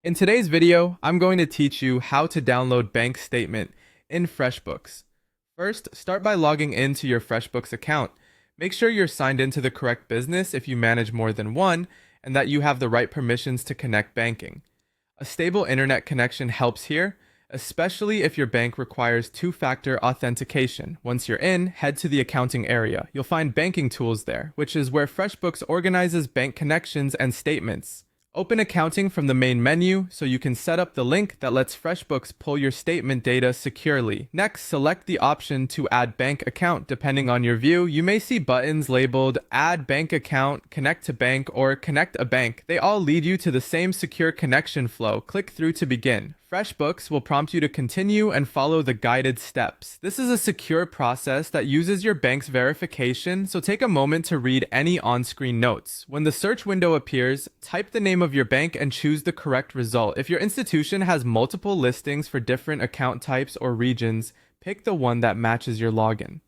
In today's video, I'm going to teach you how to download bank statement in Freshbooks. First, start by logging into your Freshbooks account. Make sure you're signed into the correct business if you manage more than one, and that you have the right permissions to connect banking. A stable internet connection helps here, especially if your bank requires two-factor authentication. Once you're in, head to the accounting area. You'll find banking tools there, which is where Freshbooks organizes bank connections and statements. Open accounting from the main menu so you can set up the link that lets Freshbooks pull your statement data securely. Next, select the option to add bank account. Depending on your view, you may see buttons labeled Add Bank Account, Connect to Bank, or Connect a Bank. They all lead you to the same secure connection flow. Click through to begin. Freshbooks will prompt you to continue and follow the guided steps. This is a secure process that uses your bank's verification, so take a moment to read any on-screen notes. When the search window appears, type the name of your bank and choose the correct result. If your institution has multiple listings for different account types or regions, pick the one that matches your login.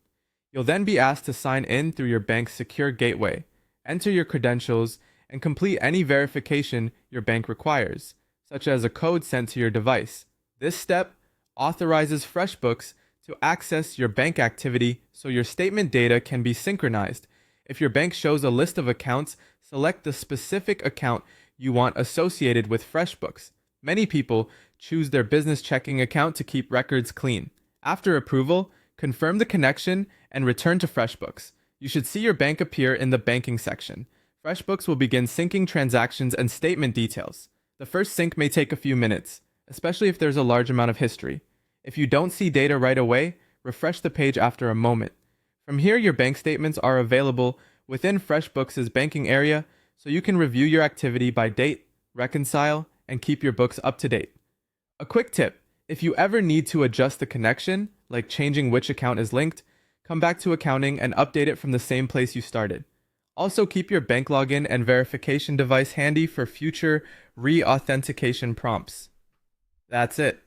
You'll then be asked to sign in through your bank's secure gateway. Enter your credentials and complete any verification your bank requires, such as a code sent to your device. This step authorizes Freshbooks to access your bank activity so your statement data can be synchronized. If your bank shows a list of accounts, select the specific account you want associated with Freshbooks. Many people choose their business checking account to keep records clean. After approval, confirm the connection and return to Freshbooks. You should see your bank appear in the banking section. Freshbooks will begin syncing transactions and statement details. The first sync may take a few minutes, especially if there's a large amount of history. If you don't see data right away, refresh the page after a moment. From here, your bank statements are available within FreshBooks' banking area, so you can review your activity by date, reconcile, and keep your books up to date. A quick tip: if you ever need to adjust the connection, like changing which account is linked, come back to accounting and update it from the same place you started. Also, keep your bank login and verification device handy for future re-authentication prompts. That's it.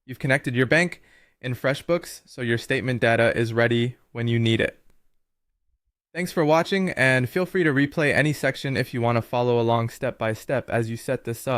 You've connected your bank in FreshBooks, so your statement data is ready when you need it. Thanks for watching, and feel free to replay any section if you want to follow along step by step as you set this up.